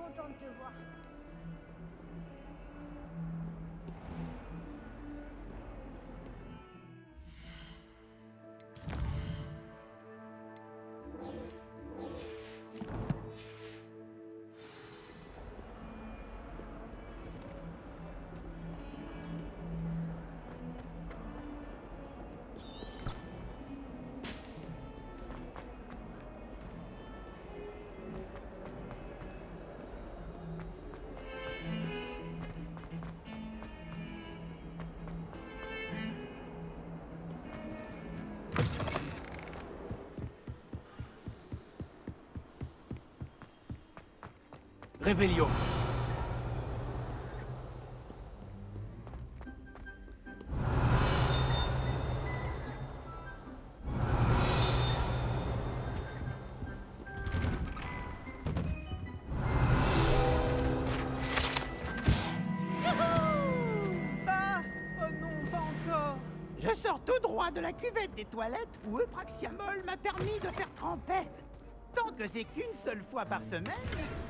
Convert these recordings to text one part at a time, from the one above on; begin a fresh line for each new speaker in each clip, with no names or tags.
content de te voir.
Revelio.
Ah! Oh non, pas encore!
Je sors tout droit de la cuvette des toilettes où Eupraxiamol m'a permis de faire trempette. Tant que c'est qu'une seule fois par semaine,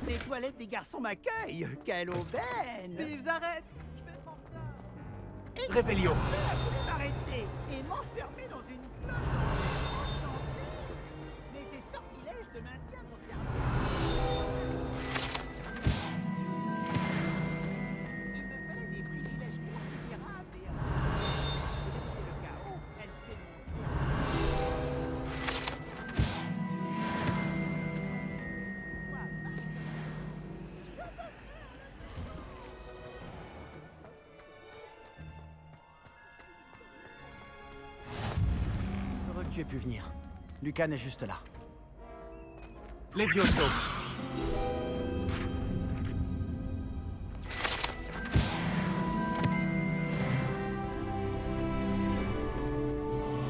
les toilettes des garçons m'accueillent. Quelle aubaine!
Steve, arrête! Je vais être en retard!
Et
Revelio.
je voulais m'arrêter et m'enfermer dans une cloche enchantée. Mais ces sortilèges de maintien mon cerveau. Il me fallait des privilèges considérables et c'est le chaos, elle fait mon tour.
Heureux que tu aies pu venir. Lucan est juste là. Levioso.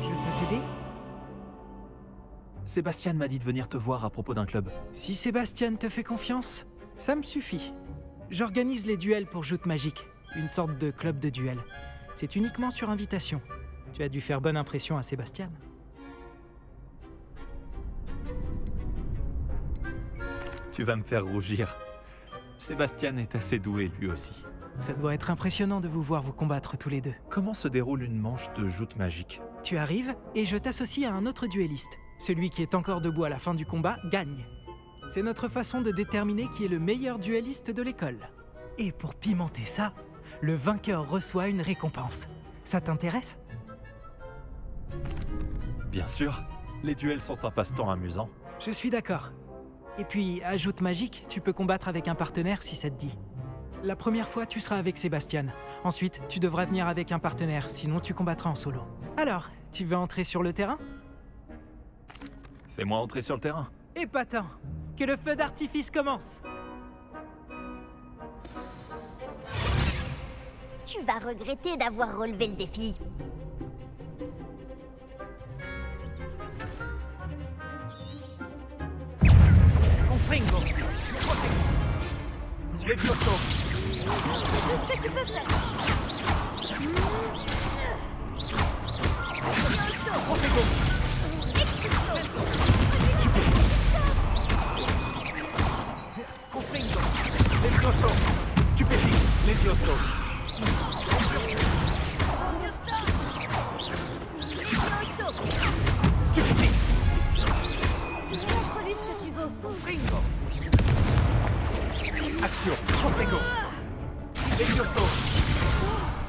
Je peux t'aider?
Sébastien m'a dit de venir te voir à propos d'un club.
Si Sébastien te fait confiance, ça me suffit. J'organise les duels pour Joute Magique, une sorte de club de duel. C'est uniquement sur invitation. Tu as dû faire bonne impression à Sébastien.
Tu vas me faire rougir. Sébastien est assez doué lui aussi.
Ça doit être impressionnant de vous voir vous combattre tous les deux.
Comment se déroule une manche de joute magique?
Tu arrives et je t'associe à un autre duelliste. Celui qui est encore debout à la fin du combat gagne. C'est notre façon de déterminer qui est le meilleur duelliste de l'école. Et pour pimenter ça, le vainqueur reçoit une récompense. Ça t'intéresse?
Bien sûr, les duels sont un passe-temps amusant.
Je suis d'accord. Et puis, à Joute Magique, tu peux combattre avec un partenaire si ça te dit. La première fois, tu seras avec Sébastien. Ensuite, tu devras venir avec un partenaire, sinon tu combattras en solo. Alors, tu veux entrer sur le terrain?
Fais-moi entrer sur le terrain.
Épatant! Que le feu d'artifice commence!
Tu vas regretter d'avoir relevé le défi.
Confringo. Levioso.
C'est tout ce que tu peux faire.
Confringo. Confringo. Levioso. Stupéfix. Levioso. Stupéfix.
Montre-lui ce que tu veux.
Confringo. Action. Confringo. Levioso.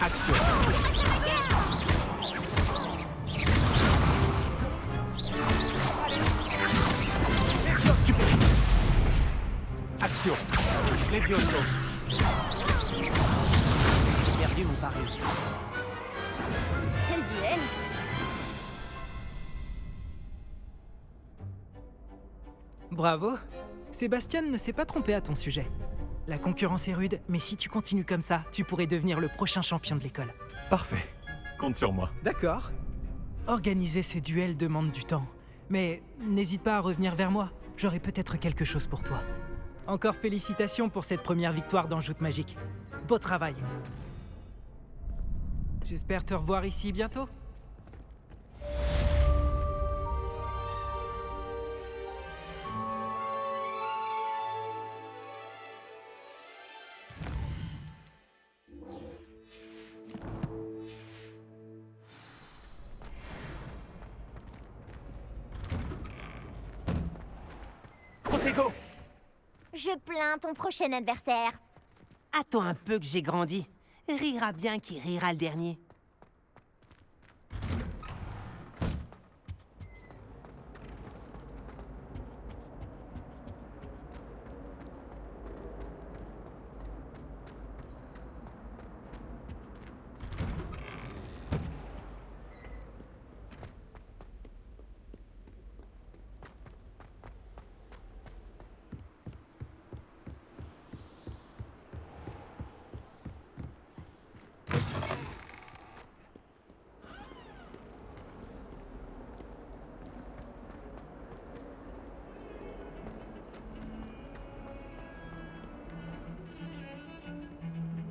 Action. Stupéfix. Action. Levioso. J'ai perdu mon pari.
Quel duel!
Bravo! Sébastien ne s'est pas trompé à ton sujet. La concurrence est rude, mais si tu continues comme ça, tu pourrais devenir le prochain champion de l'école.
Parfait. Compte sur moi.
D'accord. Organiser ces duels demande du temps. Mais n'hésite pas à revenir vers moi. J'aurai peut-être quelque chose pour toi. Encore félicitations pour cette première victoire dans Joute Magique. Beau travail. J'espère te revoir ici bientôt.
Protego.
Je plains ton prochain adversaire.
Attends un peu que j'ai grandi. Rira bien qui rira le dernier.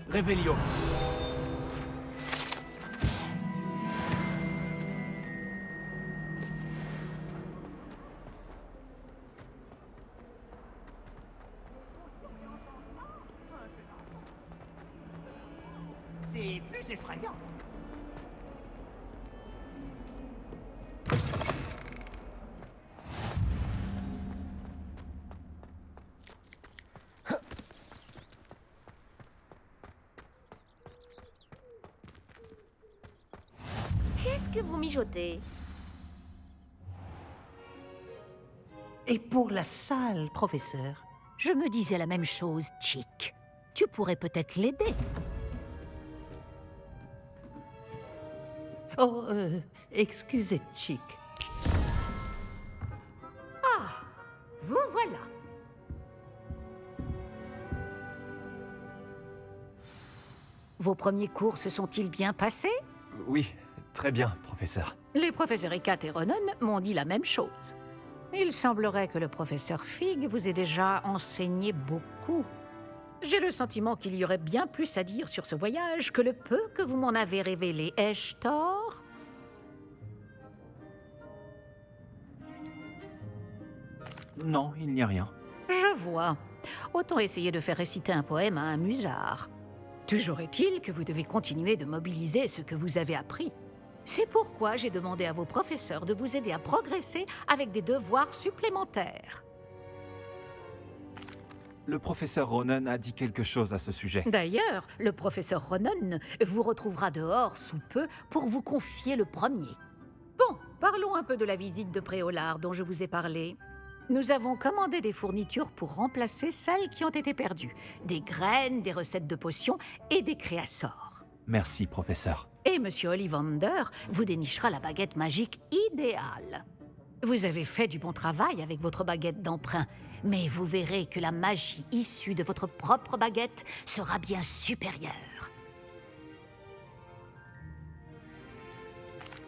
Réveillon.
C'est plus effrayant.
Qu'est-ce que vous mijotez?
Et pour la salle, professeur?
Je me disais la même chose, Chick. Tu pourrais peut-être l'aider.
Oh, excusez, Chick.
Vous voilà. Vos premiers cours se sont-ils bien passés?
Oui, très bien, professeur.
Les professeurs Ekat et Ronan m'ont dit la même chose. Il semblerait que le professeur Fig vous ait déjà enseigné beaucoup. J'ai le sentiment qu'il y aurait bien plus à dire sur ce voyage que le peu que vous m'en avez révélé. Ai-je tort?
Non, il n'y a rien.
Je vois. Autant essayer de faire réciter un poème à un musard. Toujours est-il que vous devez continuer de mobiliser ce que vous avez appris. C'est pourquoi j'ai demandé à vos professeurs de vous aider à progresser avec des devoirs supplémentaires.
Le professeur Ronan a dit quelque chose à ce sujet.
D'ailleurs, le professeur Ronan vous retrouvera dehors sous peu pour vous confier le premier. Bon, parlons un peu de la visite de Préolard dont je vous ai parlé. Nous avons commandé des fournitures pour remplacer celles qui ont été perdues. Des graines, des recettes de potions et des créassors.
Merci, professeur.
Et Monsieur Ollivander vous dénichera la baguette magique idéale. Vous avez fait du bon travail avec votre baguette d'emprunt, mais vous verrez que la magie issue de votre propre baguette sera bien supérieure.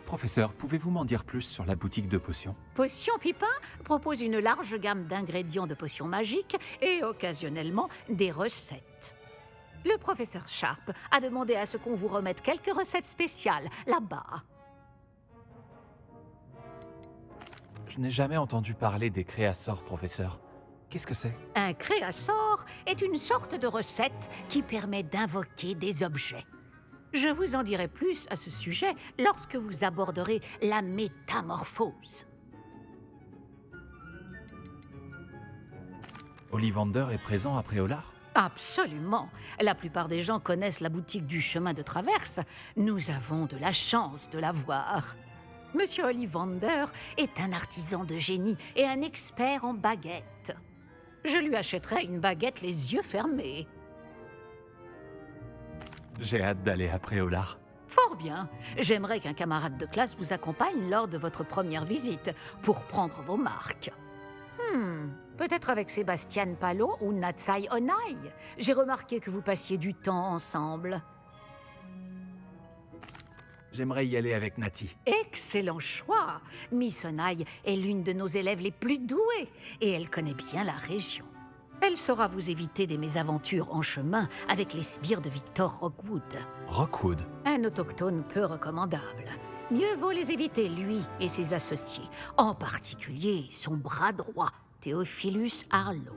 Professeur, pouvez-vous m'en dire plus sur la boutique de potions?
Potion Pipin propose une large gamme d'ingrédients de potions magiques et occasionnellement des recettes. Le professeur Sharp a demandé à ce qu'on vous remette quelques recettes spéciales là-bas.
Je n'ai jamais entendu parler des créassors, professeur. Qu'est-ce que c'est?
Un créassor est une sorte de recette qui permet d'invoquer des objets. Je vous en dirai plus à ce sujet lorsque vous aborderez la métamorphose.
Ollivander est présent à Préolard?
Absolument. La plupart des gens connaissent la boutique du chemin de traverse. Nous avons de la chance de la voir. Monsieur Ollivander est un artisan de génie et un expert en baguettes. Je lui achèterai une baguette les yeux fermés.
J'ai hâte d'aller à Préolard.
Fort bien. J'aimerais qu'un camarade de classe vous accompagne lors de votre première visite pour prendre vos marques. Peut-être avec Sébastien Palo ou Natsai Onai. J'ai remarqué que vous passiez du temps ensemble.
J'aimerais y aller avec Nati.
Excellent choix. Miss Onai est l'une de nos élèves les plus douées et elle connaît bien la région. Elle saura vous éviter des mésaventures en chemin avec les sbires de Victor Rockwood.
Rockwood?
Un autochtone peu recommandable. Mieux vaut les éviter, lui et ses associés. En particulier son bras droit, Theophilus Harlow.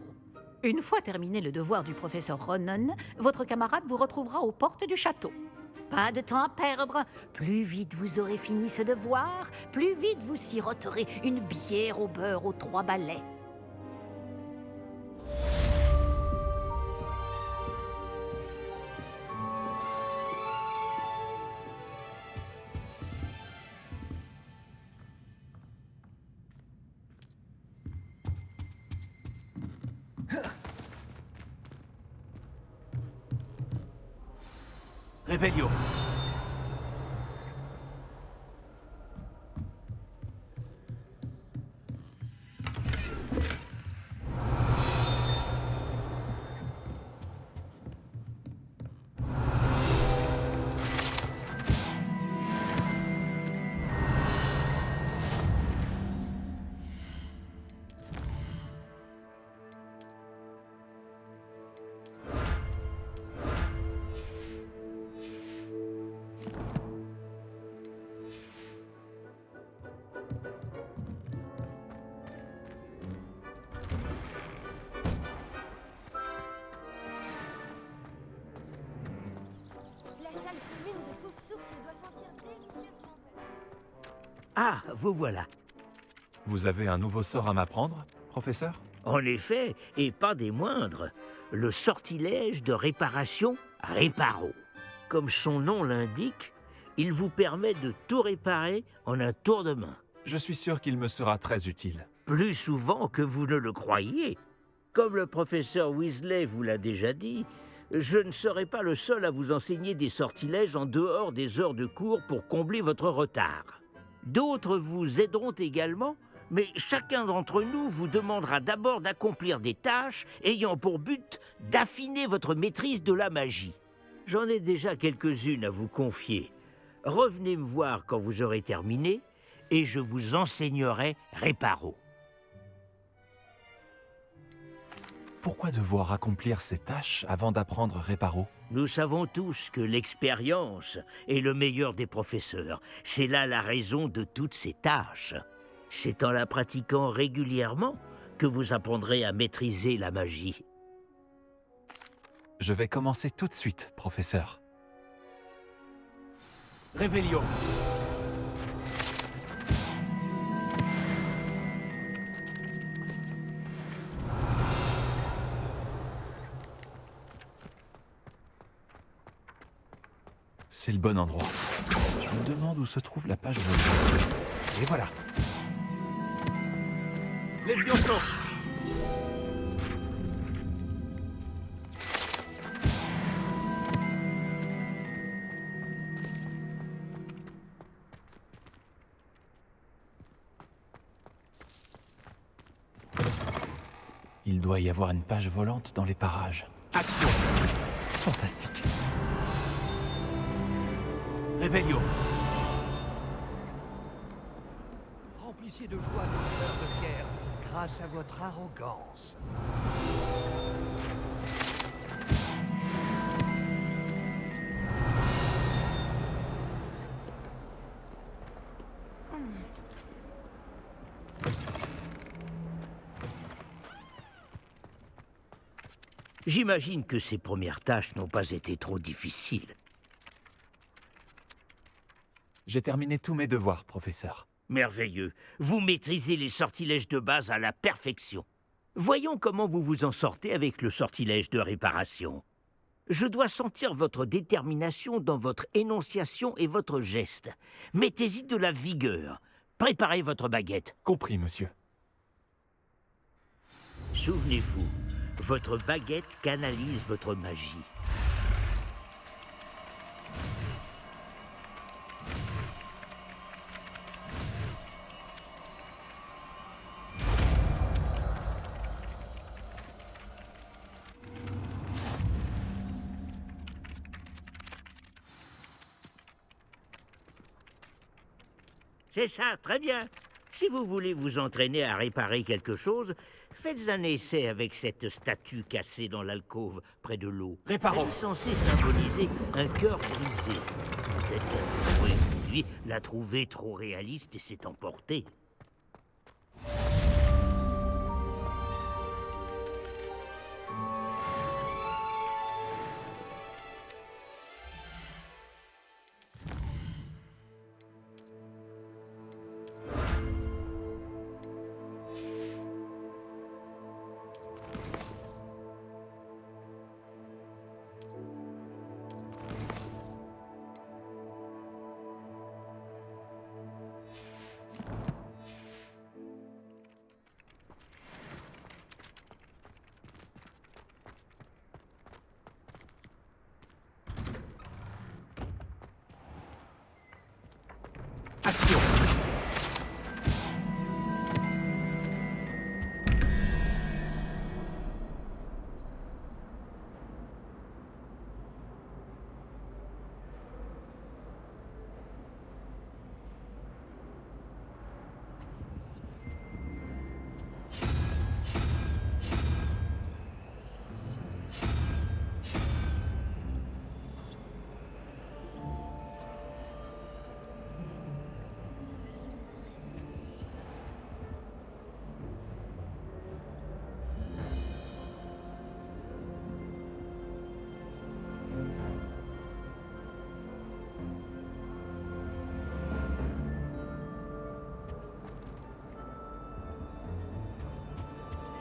Une fois terminé le devoir du professeur Ronan, votre camarade vous retrouvera aux portes du château. Pas de temps à perdre. Plus vite vous aurez fini ce devoir, plus vite vous siroterez une bière au beurre aux 3 balais.
Revelio.
La salle commune de Pouf Souffle doit sentir délicieusement.
Ah, vous voilà.
Vous avez un nouveau sort à m'apprendre, professeur?
En effet, et pas des moindres, le sortilège de réparation Réparo. Comme son nom l'indique, il vous permet de tout réparer en un tour de main.
Je suis sûr qu'il me sera très utile.
Plus souvent que vous ne le croyez. Comme le professeur Weasley vous l'a déjà dit, je ne serai pas le seul à vous enseigner des sortilèges en dehors des heures de cours pour combler votre retard. D'autres vous aideront également, mais chacun d'entre nous vous demandera d'abord d'accomplir des tâches ayant pour but d'affiner votre maîtrise de la magie. J'en ai déjà quelques-unes à vous confier. Revenez me voir quand vous aurez terminé, et je vous enseignerai Réparo.
Pourquoi devoir accomplir ces tâches avant d'apprendre Réparo?
Nous savons tous que l'expérience est le meilleur des professeurs. C'est là la raison de toutes ces tâches. C'est en la pratiquant régulièrement que vous apprendrez à maîtriser la magie.
Je vais commencer tout de suite, professeur.
Revelio.
C'est le bon endroit. Je me demande où se trouve la page volante. Et voilà.
Levioso.
Il doit y avoir une page volante dans les parages.
Action.
Fantastique.
Revelio.
Remplissez de joie nos cœurs de pierre grâce à votre arrogance.
J'imagine que ces premières tâches n'ont pas été trop difficiles.
J'ai terminé tous mes devoirs, professeur.
Merveilleux. Vous maîtrisez les sortilèges de base à la perfection. Voyons comment vous vous en sortez avec le sortilège de réparation. Je dois sentir votre détermination dans votre énonciation et votre geste. Mettez-y de la vigueur. Préparez votre baguette.
Compris, monsieur.
Souvenez-vous, votre baguette canalise votre magie. C'est ça, très bien. Si vous voulez vous entraîner à réparer quelque chose, faites un essai avec cette statue cassée dans l'alcôve près de l'eau.
Réparo.
Elle est censée symboliser un cœur brisé. Peut-être qu'un jouet lui l'a trouvée trop réaliste et s'est emporté.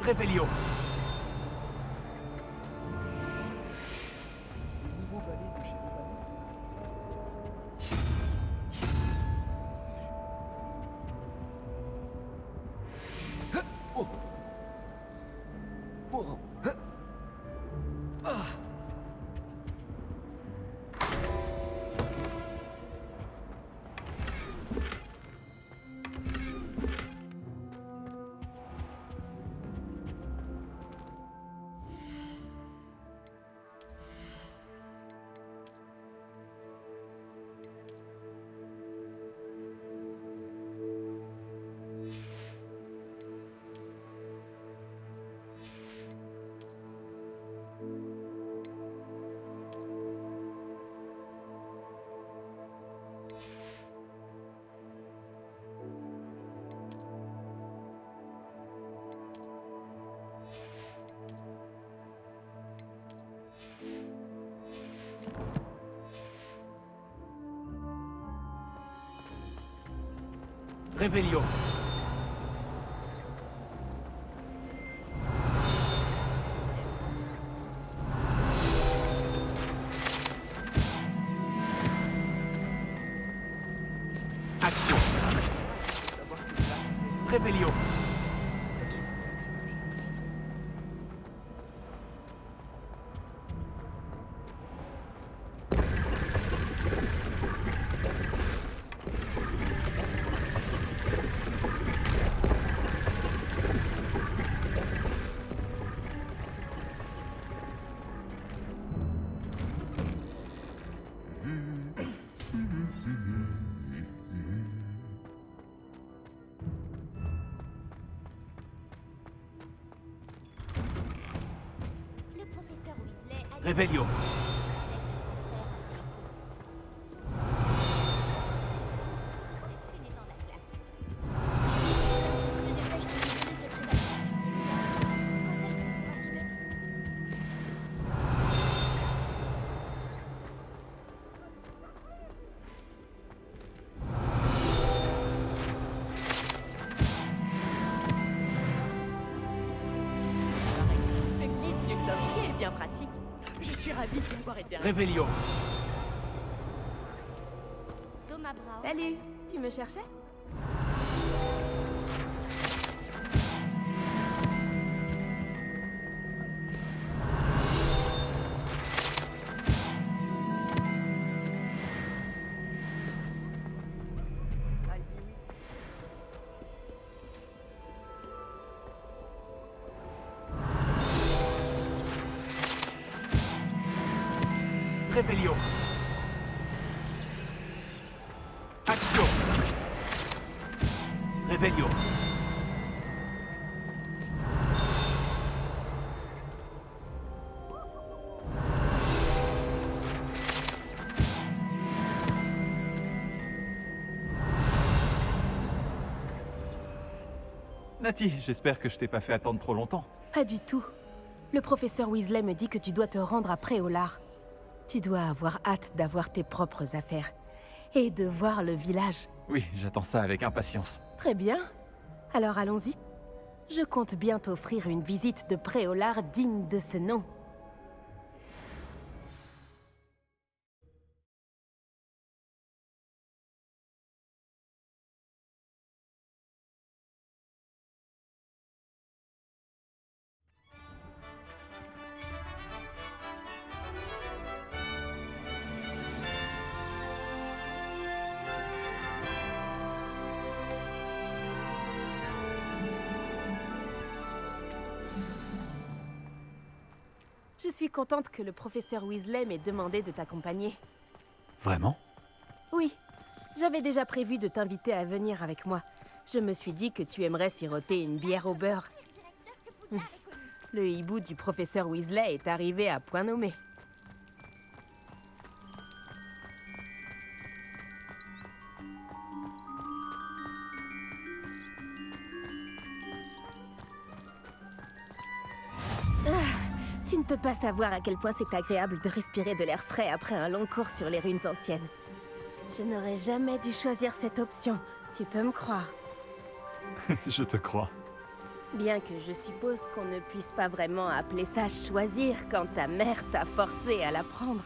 Revelio. Revelio. Action. Revelio.
Le professeur Weasley a
Revelio.
aucune étant la classe. Se dépêche de nous donner ce prédateur. Quand est-ce qu'on va s'y mettre?
Ce guide du sorcier est bien pratique. Je suis ravie d'y avoir été.
Revelio.
Thomas Brown.
Salut, tu me cherchais?
Revelio. Action. Revelio.
Nati, j'espère que je t'ai pas fait attendre trop longtemps.
Pas du tout. Le professeur Weasley me dit que tu dois te rendre à Préolard. Tu dois avoir hâte d'avoir tes propres affaires. Et de voir le village.
Oui, j'attends ça avec impatience.
Très bien. Alors allons-y. Je compte bien t'offrir une visite de Préolard digne de ce nom. Je suis contente que le professeur Weasley m'ait demandé de t'accompagner.
Vraiment?
Oui, j'avais déjà prévu de t'inviter à venir avec moi. Je me suis dit que tu aimerais siroter une bière au beurre. Le hibou du professeur Weasley est arrivé à point nommé. Tu ne peux pas savoir à quel point c'est agréable de respirer de l'air frais après un long cours sur les ruines anciennes. Je n'aurais jamais dû choisir cette option, tu peux me croire.
Je te crois.
Bien que je suppose qu'on ne puisse pas vraiment appeler ça choisir quand ta mère t'a forcé à la prendre.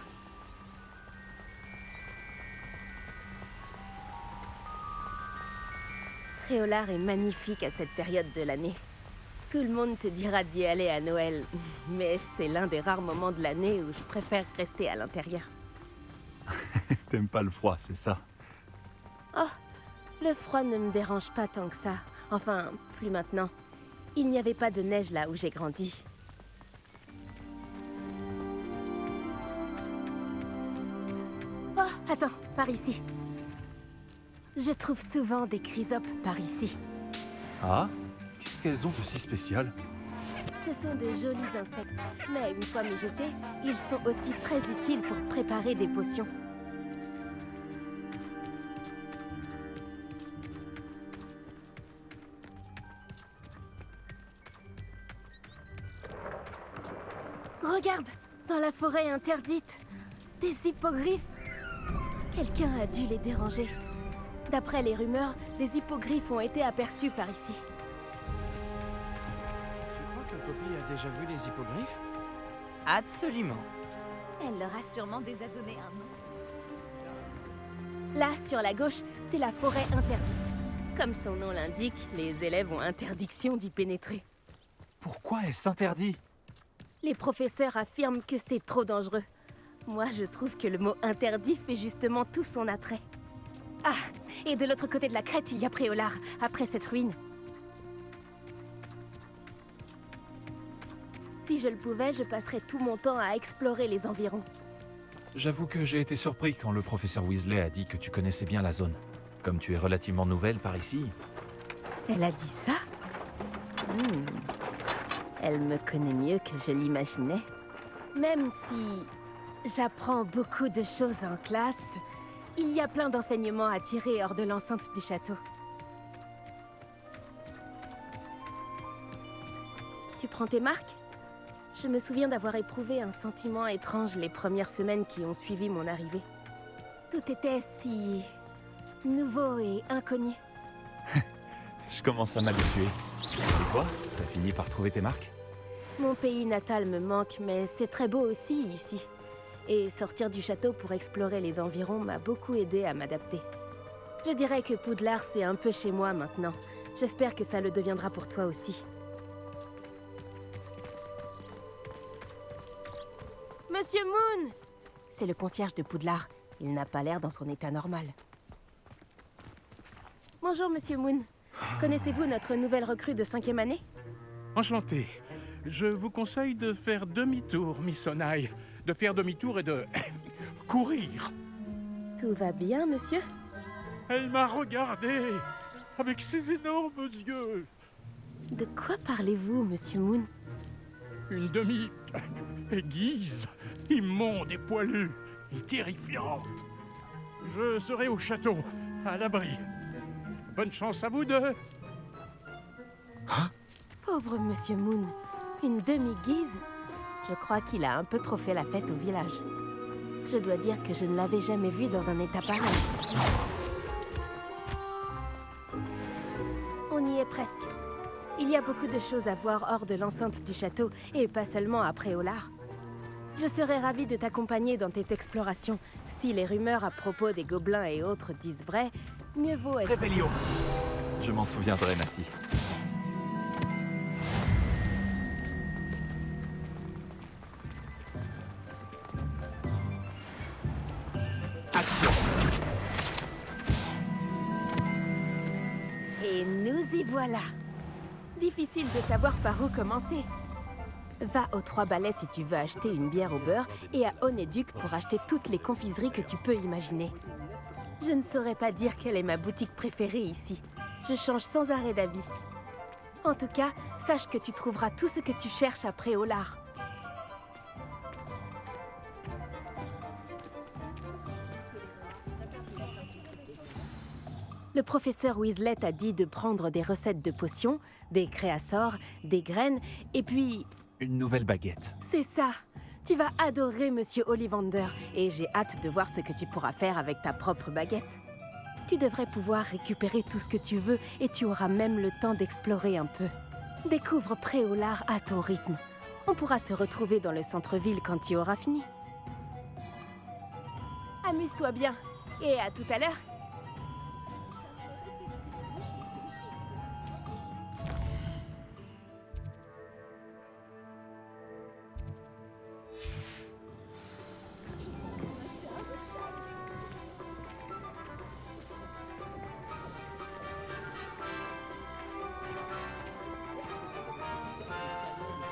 Préolard est magnifique à cette période de l'année. Tout le monde te dira d'y aller à Noël, mais c'est l'un des rares moments de l'année où je préfère rester à l'intérieur.
T'aimes pas le froid, c'est ça?
Oh, le froid ne me dérange pas tant que ça. Enfin, plus maintenant. Il n'y avait pas de neige là où j'ai grandi. Oh, attends, par ici. Je trouve souvent des chrysopes par ici.
Ah? Qu'est-ce qu'elles ont de si spécial?
Ce sont de jolis insectes, mais une fois mijotés, ils sont aussi très utiles pour préparer des potions. Regarde, dans la forêt interdite, des hippogriffes. Quelqu'un a dû les déranger. D'après les rumeurs, des hippogriffes ont été aperçus par ici.
Je crois que Poppy a déjà vu les hippogriffes.
Absolument.
Elle leur a sûrement déjà donné un nom.
Là, sur la gauche, c'est la forêt interdite. Comme son nom l'indique, les élèves ont interdiction d'y pénétrer.
Pourquoi elle s'interdit?
Les professeurs affirment que c'est trop dangereux. Moi, je trouve que le mot interdit fait justement tout son attrait. Ah, et de l'autre côté de la crête, il y a Préolard, après cette ruine. Si je le pouvais, je passerais tout mon temps à explorer les environs.
J'avoue que j'ai été surpris quand le professeur Weasley a dit que tu connaissais bien la zone. Comme tu es relativement nouvelle par ici.
Elle a dit ça? Elle me connaît mieux que je l'imaginais. Même si j'apprends beaucoup de choses en classe, il y a plein d'enseignements à tirer hors de l'enceinte du château. Tu prends tes marques? Je me souviens d'avoir éprouvé un sentiment étrange les premières semaines qui ont suivi mon arrivée. Tout était si nouveau et inconnu.
Je commence à m'habituer. Et toi, t'as fini par trouver tes marques?
Mon pays natal me manque, mais c'est très beau aussi ici. Et sortir du château pour explorer les environs m'a beaucoup aidé à m'adapter. Je dirais que Poudlard, c'est un peu chez moi maintenant. J'espère que ça le deviendra pour toi aussi. Monsieur Moon! C'est le concierge de Poudlard. Il n'a pas l'air dans son état normal. Bonjour, Monsieur Moon. Connaissez-vous notre nouvelle recrue de 5e année?
Enchanté. Je vous conseille de faire demi-tour, Miss Onaï. De faire demi-tour et de courir.
Tout va bien, monsieur?
Elle m'a regardé avec ses énormes yeux.
De quoi parlez-vous, Monsieur Moon?
Une demi-aiguise, immonde et poilue, et terrifiante. Je serai au château, à l'abri. Bonne chance à vous deux.
Pauvre Monsieur Moon, une demi-guise? Je crois qu'il a un peu trop fait la fête au village. Je dois dire que je ne l'avais jamais vu dans un état pareil. On y est presque. Il y a beaucoup de choses à voir hors de l'enceinte du château, et pas seulement à Préolard. Je serais ravie de t'accompagner dans tes explorations. Si les rumeurs à propos des gobelins et autres disent vrai, mieux vaut être...
Réveillon.
Je m'en souviendrai, Nati.
Action.
Et nous y voilà. Difficile de savoir par où commencer. Va aux 3 balais si tu veux acheter une bière au beurre et à Onéduc pour acheter toutes les confiseries que tu peux imaginer. Je ne saurais pas dire quelle est ma boutique préférée ici. Je change sans arrêt d'avis. En tout cas, sache que tu trouveras tout ce que tu cherches à Préolard. Le professeur Weasley t'a dit de prendre des recettes de potions, des créassors, des graines, et puis...
Une nouvelle baguette.
C'est ça. Tu vas adorer Monsieur Ollivander, et j'ai hâte de voir ce que tu pourras faire avec ta propre baguette. Tu devrais pouvoir récupérer tout ce que tu veux, et tu auras même le temps d'explorer un peu. Découvre Préolard à ton rythme. On pourra se retrouver dans le centre-ville quand tu auras fini. Amuse-toi bien. Et à tout à l'heure.